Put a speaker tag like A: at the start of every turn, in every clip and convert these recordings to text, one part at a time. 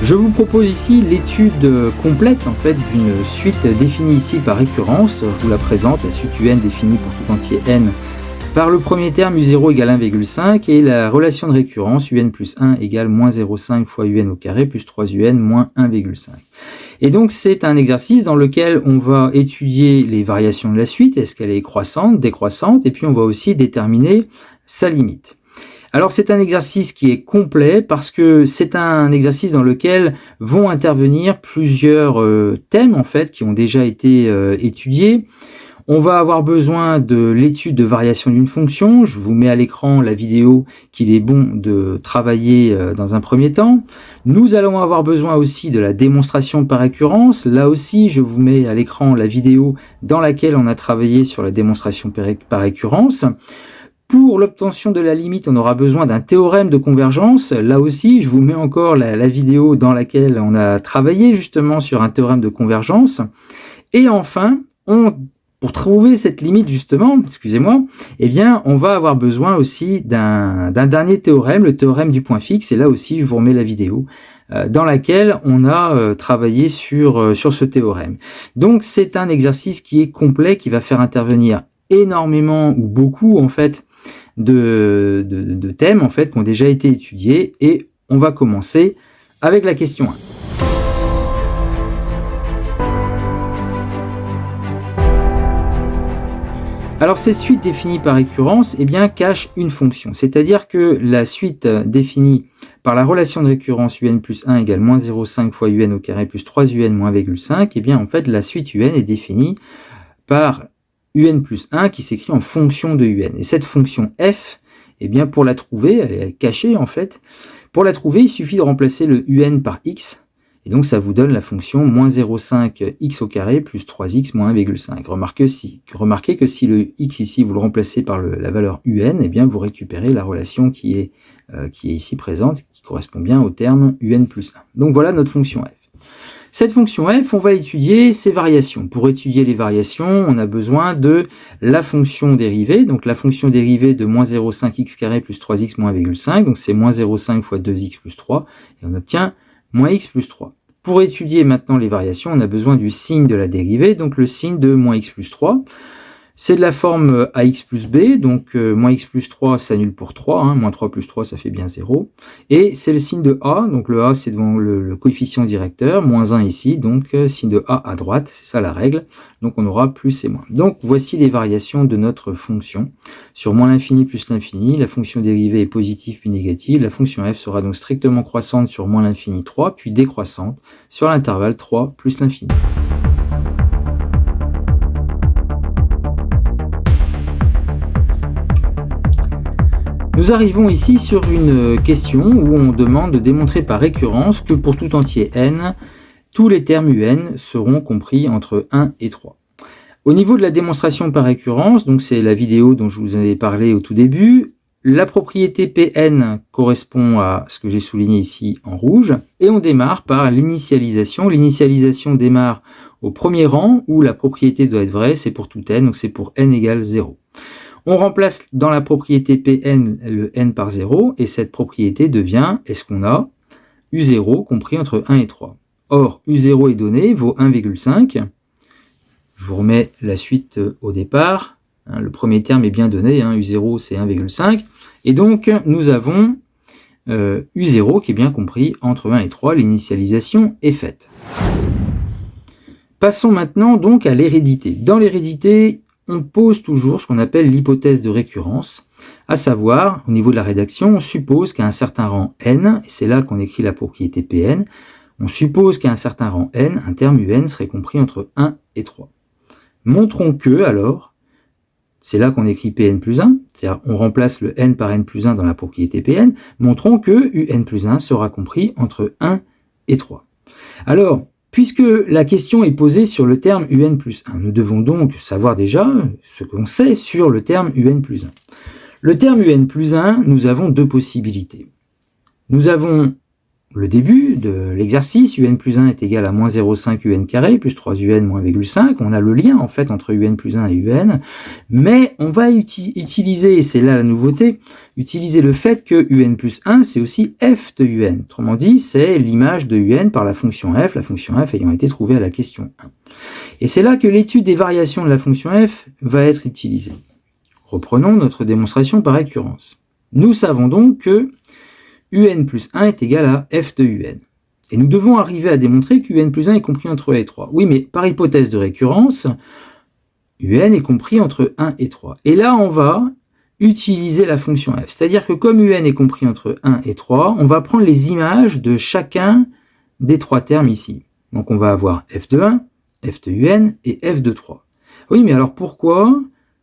A: Je vous propose ici l'étude complète en fait d'une suite définie ici par récurrence. Je vous la présente, la suite UN définie pour tout entier n par le premier terme U0 égale 1,5 et la relation de récurrence UN plus 1 égale moins 0,5 fois UN au carré plus 3UN moins 1,5. Et donc c'est un exercice dans lequel on va étudier les variations de la suite, est-ce qu'elle est croissante, décroissante, et puis on va aussi déterminer sa limite. Alors c'est un exercice qui est complet parce que c'est un exercice dans lequel vont intervenir plusieurs thèmes en fait qui ont déjà été étudiés. On va avoir besoin de l'étude de variation d'une fonction. Je vous mets à l'écran la vidéo qu'il est bon de travailler dans un premier temps. Nous allons avoir besoin aussi de la démonstration par récurrence. Là aussi, je vous mets à l'écran la vidéo dans laquelle on a travaillé sur la démonstration par récurrence. Pour l'obtention de la limite, on aura besoin d'un théorème de convergence. Là aussi, je vous mets encore la vidéo dans laquelle on a travaillé justement sur un théorème de convergence. Et enfin, pour trouver cette limite justement, eh bien, on va avoir besoin aussi d'un dernier théorème, le théorème du point fixe. Et là aussi, je vous remets la vidéo dans laquelle on a travaillé sur ce théorème. Donc, c'est un exercice qui est complet, qui va faire intervenir énormément ou beaucoup en fait de thèmes en fait qui ont déjà été étudiés. Et on va commencer avec la question 1. Alors ces suites définies par récurrence cachent une fonction, c'est-à-dire que la suite définie par la relation de récurrence UN plus 1 égale moins 0,5 fois UN au carré plus 3UN moins 1,5, en fait la suite UN est définie par UN plus 1 qui s'écrit en fonction de UN. Et cette fonction f, pour la trouver, elle est cachée en fait, pour la trouver il suffit de remplacer le UN par x. Et donc ça vous donne la fonction moins 0,5 x au carré plus 3x moins 1,5. Remarquez que si le x ici vous le remplacez par la valeur un, vous récupérez la relation qui est ici présente, qui correspond bien au terme un plus 1. Donc voilà notre fonction f. Cette fonction f, on va étudier ses variations. Pour étudier les variations, on a besoin de la fonction dérivée. Donc la fonction dérivée de moins 0,5 x carré plus 3x moins 1,5. Donc c'est moins 0,5 fois 2x plus 3. Et on obtient moins x plus 3. Pour étudier maintenant les variations, on a besoin du signe de la dérivée, donc le signe de moins x plus 3. C'est de la forme ax plus b, donc moins x plus 3 s'annule pour 3, moins 3 plus 3 ça fait bien 0. Et c'est le signe de a, donc le a c'est devant le coefficient directeur, moins 1 ici, donc signe de a à droite, c'est ça la règle. Donc on aura plus et moins. Donc voici les variations de notre fonction. Sur moins l'infini plus l'infini, la fonction dérivée est positive puis négative. La fonction f sera donc strictement croissante sur moins l'infini 3, puis décroissante sur l'intervalle 3 plus l'infini. Nous arrivons ici sur une question où on demande de démontrer par récurrence que pour tout entier n, tous les termes un seront compris entre 1 et 3. Au niveau de la démonstration par récurrence, donc c'est la vidéo dont je vous avais parlé au tout début, la propriété Pn correspond à ce que j'ai souligné ici en rouge, et on démarre par l'initialisation. L'initialisation démarre au premier rang où la propriété doit être vraie, c'est pour tout n, donc c'est pour n égale 0. On remplace dans la propriété Pn le n par 0, et cette propriété devient, est-ce qu'on a U0 compris entre 1 et 3. Or, U0 est donné, vaut 1,5. Je vous remets la suite au départ. Le premier terme est bien donné, U0 c'est 1,5. Et donc, nous avons U0 qui est bien compris entre 1 et 3. L'initialisation est faite. Passons maintenant donc à l'hérédité. Dans l'hérédité, on pose toujours ce qu'on appelle l'hypothèse de récurrence, à savoir, au niveau de la rédaction, on suppose qu'à un certain rang n, et c'est là qu'on écrit la propriété Pn, on suppose qu'à un certain rang n, un terme un serait compris entre 1 et 3. Montrons que, alors, c'est là qu'on écrit Pn plus 1, c'est-à-dire on remplace le n par n plus 1 dans la propriété Pn, montrons que un plus 1 sera compris entre 1 et 3. Alors, puisque la question est posée sur le terme un plus 1, nous devons donc savoir déjà ce qu'on sait sur le terme un plus 1. Le terme un plus 1, nous avons deux possibilités. Nous avons le début de l'exercice, un plus 1 est égal à moins 0,5 un carré plus 3 moins 1,5. On a le lien en fait entre un plus 1 et un, mais on va utiliser, et c'est là la nouveauté, utiliser le fait que un plus 1 c'est aussi f de un. Autrement dit, c'est l'image de un par la fonction f ayant été trouvée à la question 1. Et c'est là que l'étude des variations de la fonction f va être utilisée. Reprenons notre démonstration par récurrence. Nous savons donc que un plus 1 est égal à f de un. Et nous devons arriver à démontrer que un plus 1 est compris entre 1 et 3. Oui, mais par hypothèse de récurrence, un est compris entre 1 et 3. Et là, on va utiliser la fonction f. C'est-à-dire que comme un est compris entre 1 et 3, on va prendre les images de chacun des trois termes ici. Donc on va avoir f de 1, f de un et f de 3. Oui, mais alors pourquoi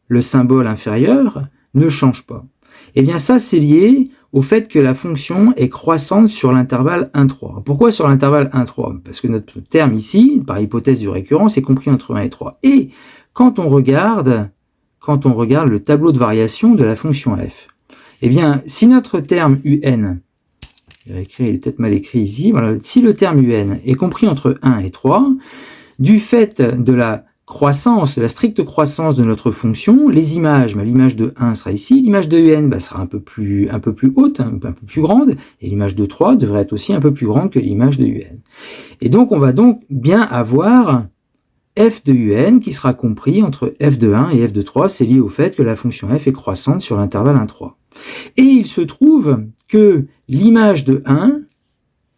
A: le symbole inférieur ne change pas? Eh bien ça, c'est lié au fait que la fonction est croissante sur l'intervalle 1,3. Pourquoi sur l'intervalle 1,3? Parce que notre terme ici, par hypothèse de récurrence, est compris entre 1 et 3. Et quand on regarde le tableau de variation de la fonction f, eh bien, si notre terme un, il est peut-être mal écrit ici, voilà, si le terme un est compris entre 1 et 3, du fait de la croissance, la stricte croissance de notre fonction, les images, l'image de 1 sera ici, l'image de un sera un peu plus haute, un peu plus grande, et l'image de 3 devrait être aussi un peu plus grande que l'image de un. Et donc on va donc bien avoir f de un qui sera compris entre f de 1 et f de 3, c'est lié au fait que la fonction f est croissante sur l'intervalle 1,3. Et il se trouve que l'image de 1,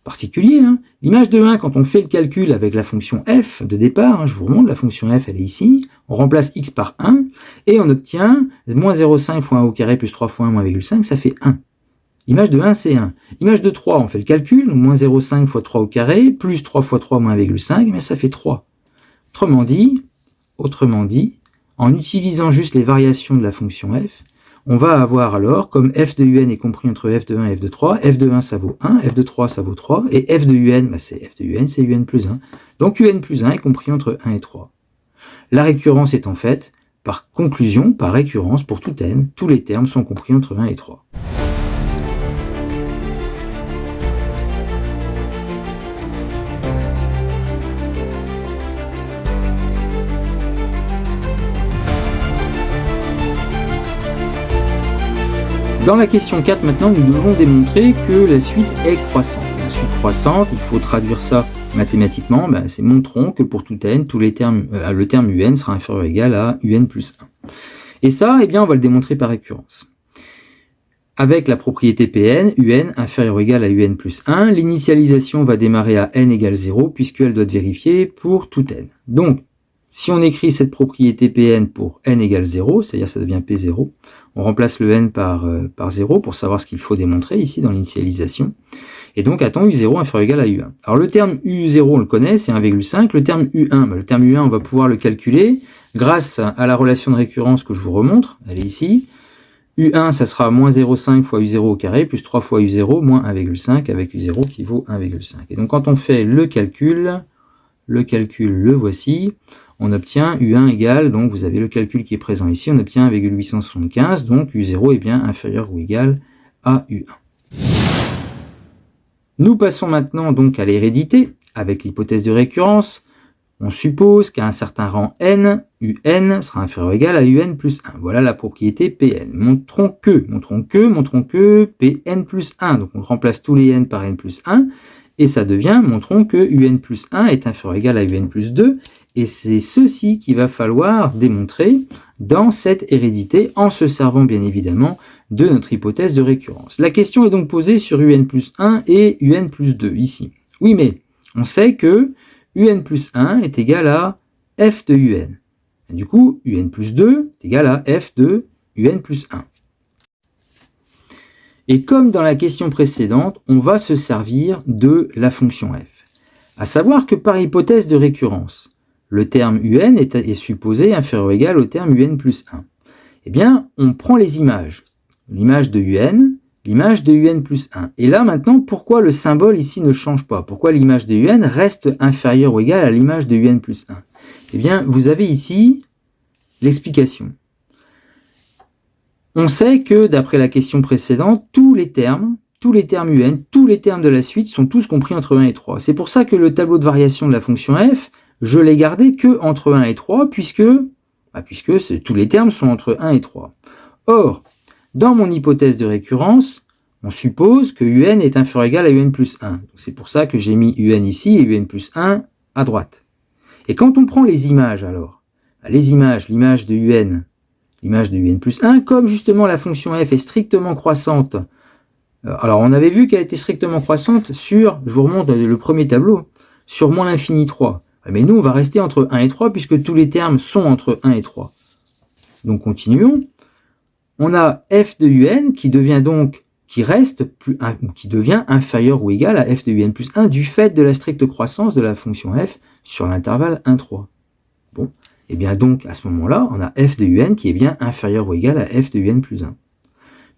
A: particulier, l'image de 1, quand on fait le calcul avec la fonction f de départ, je vous remontre, la fonction f elle est ici, on remplace x par 1, et on obtient moins 0,5 fois 1 au carré plus 3 fois 1 moins 1,5, ça fait 1. L'image de 1, c'est 1. L'image de 3, on fait le calcul, donc moins 0,5 fois 3 au carré, plus 3 fois 3 moins 1,5, mais ça fait 3. Autrement dit, en utilisant juste les variations de la fonction f, on va avoir alors, comme f de un est compris entre f de 1 et f de 3, f de 1 ça vaut 1, f de 3 ça vaut 3, et f de un, c'est f de un, c'est un plus 1. Donc un plus 1 est compris entre 1 et 3. La récurrence étant faite, par conclusion, par récurrence, pour tout n, tous les termes sont compris entre 1 et 3. Dans la question 4, maintenant, nous devons démontrer que la suite est croissante. La suite croissante, il faut traduire ça mathématiquement, c'est montrons que pour tout n, tous les termes, le terme un sera inférieur ou égal à un plus 1. Et ça, on va le démontrer par récurrence. Avec la propriété Pn, un inférieur ou égal à un plus 1, l'initialisation va démarrer à n égale 0, puisqu'elle doit être vérifiée pour tout n. Donc, si on écrit cette propriété Pn pour n égale 0, c'est-à-dire ça devient P0, on remplace le n par 0 pour savoir ce qu'il faut démontrer ici dans l'initialisation. Et donc, attend U0 inférieur ou égal à U1. Alors, le terme U0, on le connaît, c'est 1,5. Le terme U1, on va pouvoir le calculer grâce à la relation de récurrence que je vous remontre. Elle est ici. U1, ça sera moins 0,5 fois U0 au carré, plus 3 fois U0, moins 1,5, avec U0 qui vaut 1,5. Et donc, quand on fait le calcul, le voici. On obtient U1 égale, donc vous avez le calcul qui est présent ici, on obtient 1,875, donc U0 est bien inférieur ou égal à U1. Nous passons maintenant donc à l'hérédité, avec l'hypothèse de récurrence. On suppose qu'à un certain rang n, un sera inférieur ou égal à un plus 1. Voilà la propriété Pn. Montrons que Pn plus 1. Donc on remplace tous les n par n plus 1, et ça devient, montrons que un plus 1 est inférieur ou égal à un plus 2, et c'est ceci qu'il va falloir démontrer dans cette hérédité, en se servant bien évidemment de notre hypothèse de récurrence. La question est donc posée sur un plus 1 et un plus 2, ici. Oui, mais on sait que un plus 1 est égal à f de un. Et du coup, un plus 2 est égal à f de un plus 1. Et comme dans la question précédente, on va se servir de la fonction f. À savoir que par hypothèse de récurrence, le terme un est supposé inférieur ou égal au terme un plus 1. Eh bien, on prend les images. L'image de un, l'image de un plus 1. Et là, maintenant, pourquoi le symbole ici ne change pas? Pourquoi l'image de un reste inférieure ou égale à l'image de un plus 1? Eh bien, vous avez ici l'explication. On sait que, d'après la question précédente, tous les termes tous les termes un, tous les termes de la suite sont tous compris entre 1 et 3. C'est pour ça que le tableau de variation de la fonction f, je l'ai gardé que entre 1 et 3, puisque tous les termes sont entre 1 et 3. Or, dans mon hypothèse de récurrence, on suppose que un est inférieur ou égal à un plus 1. C'est pour ça que j'ai mis un ici et un plus 1 à droite. Et quand on prend les images alors, l'image de un plus 1, comme justement la fonction f est strictement croissante, alors on avait vu qu'elle était strictement croissante sur, je vous remonte le premier tableau, sur moins l'infini 3. Mais nous on va rester entre 1 et 3 puisque tous les termes sont entre 1 et 3. Donc continuons. On a f de un qui devient donc, qui devient inférieur ou égal à f de un plus 1 du fait de la stricte croissance de la fonction f sur l'intervalle 1, 3. Bon, et bien donc à ce moment-là, on a f de un qui est bien inférieur ou égal à f de un plus 1.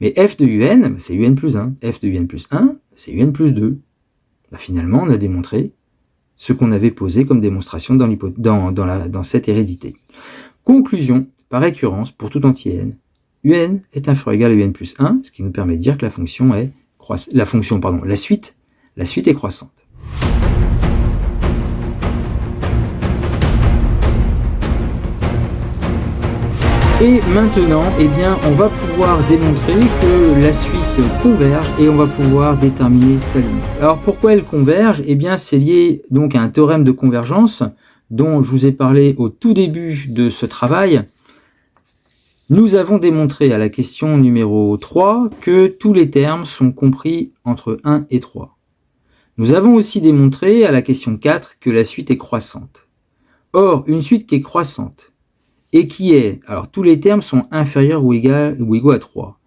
A: Mais f de un, c'est un plus 1. F de un plus 1, c'est un plus 2. Là, finalement, on a démontré ce qu'on avait posé comme démonstration dans cette hérédité. Conclusion, par récurrence, pour tout entier n, un est inférieur ou égal à un plus 1, ce qui nous permet de dire que la suite est croissante. Et maintenant, eh bien, on va pouvoir démontrer que la suite converge et on va pouvoir déterminer sa limite. Alors pourquoi elle converge? Eh bien, c'est lié donc à un théorème de convergence dont je vous ai parlé au tout début de ce travail. Nous avons démontré à la question numéro 3 que tous les termes sont compris entre 1 et 3. Nous avons aussi démontré à la question 4 que la suite est croissante. Or, une suite qui est croissante, et qui est, alors tous les termes sont inférieurs ou égaux à 3.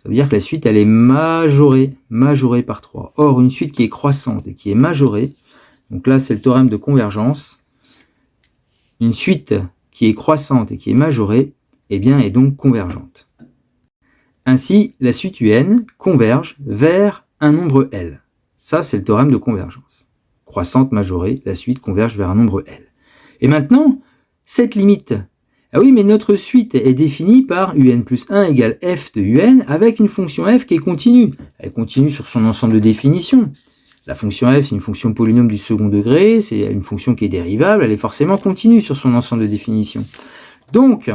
A: Ça veut dire que la suite, elle est majorée par 3. Or, une suite qui est croissante et qui est majorée, donc là, c'est le théorème de convergence, une suite qui est croissante et qui est majorée, eh bien, est donc convergente. Ainsi, la suite un converge vers un nombre L. Ça, c'est le théorème de convergence. Croissante, majorée, la suite converge vers un nombre L. Et maintenant, cette limite, ah oui, mais notre suite est définie par un plus 1 égale f de un avec une fonction f qui est continue. Elle continue sur son ensemble de définitions. La fonction f, c'est une fonction polynôme du second degré, c'est une fonction qui est dérivable, elle est forcément continue sur son ensemble de définitions. Donc,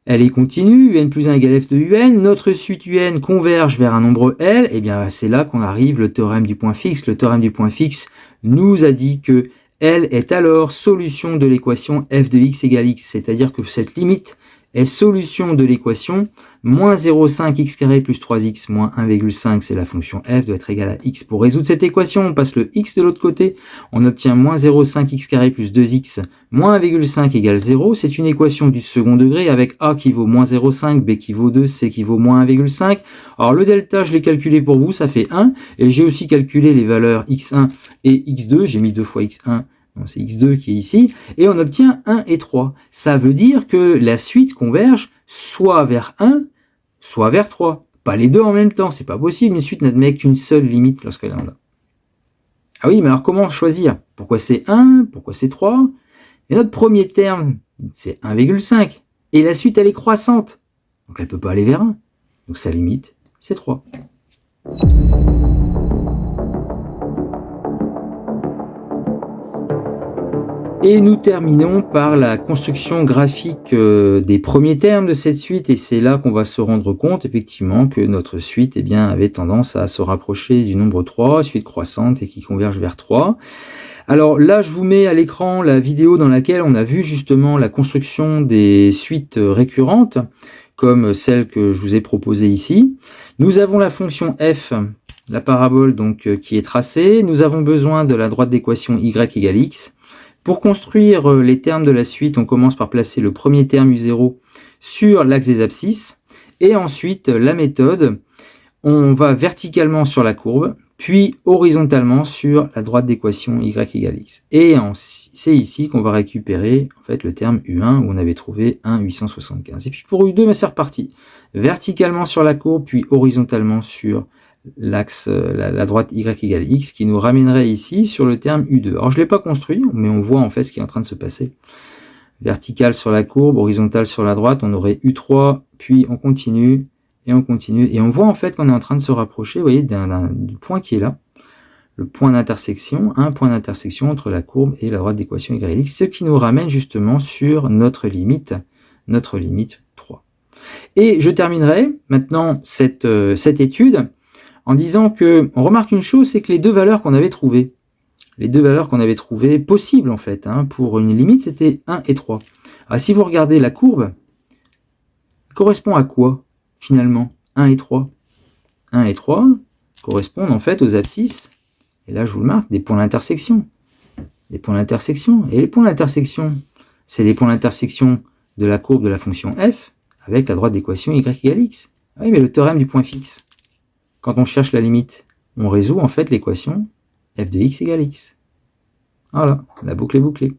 A: elle est continue, un plus 1 égale f de un, notre suite un converge vers un nombre L, et bien c'est là qu'on arrive le théorème du point fixe. Le théorème du point fixe nous a dit que L est alors solution de l'équation f de x égale x, c'est-à-dire que cette limite est solution de l'équation moins 0,5 x carré plus 3x moins 1,5, c'est la fonction f doit être égale à x. Pour résoudre cette équation, on passe le x de l'autre côté, on obtient moins 0,5 x carré plus 2x moins 1,5 égale 0. C'est une équation du second degré avec a qui vaut moins 0,5, b qui vaut 2, c qui vaut moins 1,5. Alors le delta, je l'ai calculé pour vous, ça fait 1, et j'ai aussi calculé les valeurs x1 et x2, j'ai mis 2 fois x1, c'est x2 qui est ici, et on obtient 1 et 3. Ça veut dire que la suite converge soit vers 1, soit vers 3. Pas les deux en même temps, c'est pas possible, une suite n'admet qu'une seule limite lorsqu'elle est en là. Ah oui, mais alors comment choisir? Pourquoi c'est 1? Pourquoi c'est 3? Et notre premier terme, c'est 1,5. Et la suite, elle est croissante. Donc elle ne peut pas aller vers 1. Donc sa limite, c'est 3. Et nous terminons par la construction graphique des premiers termes de cette suite, et c'est là qu'on va se rendre compte effectivement que notre suite avait tendance à se rapprocher du nombre 3, suite croissante et qui converge vers 3. Alors là, je vous mets à l'écran la vidéo dans laquelle on a vu justement la construction des suites récurrentes, comme celle que je vous ai proposée ici. Nous avons la fonction f, la parabole donc qui est tracée. Nous avons besoin de la droite d'équation y égale x. Pour construire les termes de la suite, on commence par placer le premier terme u0 sur l'axe des abscisses. Et ensuite, la méthode, on va verticalement sur la courbe, puis horizontalement sur la droite d'équation y égale x. Et c'est ici qu'on va récupérer en fait, le terme u1 où on avait trouvé 1,875. Et puis pour u2, c'est reparti. Verticalement sur la courbe, puis horizontalement sur l'axe, la droite y égale x, qui nous ramènerait ici sur le terme u2. Alors je ne l'ai pas construit, mais on voit en fait ce qui est en train de se passer. Vertical sur la courbe, horizontal sur la droite, on aurait u3, puis on continue, et on continue. Et on voit en fait qu'on est en train de se rapprocher, vous voyez, du point qui est là, le point d'intersection, un point d'intersection entre la courbe et la droite d'équation YX, ce qui nous ramène justement sur notre limite 3. Et je terminerai maintenant cette étude en disant que, on remarque une chose, c'est que les deux valeurs qu'on avait trouvées, possibles en fait, pour une limite, c'était 1 et 3. Alors si vous regardez la courbe, elle correspond à quoi finalement 1 et 3 1 et 3 correspondent en fait aux abscisses, et là je vous le marque, des points d'intersection. Des points d'intersection. Et les points d'intersection, c'est les points d'intersection de la courbe de la fonction f avec la droite d'équation y égale x. Oui, mais le théorème du point fixe, quand on cherche la limite, on résout en fait l'équation f de x égale x. Voilà, la boucle est bouclée.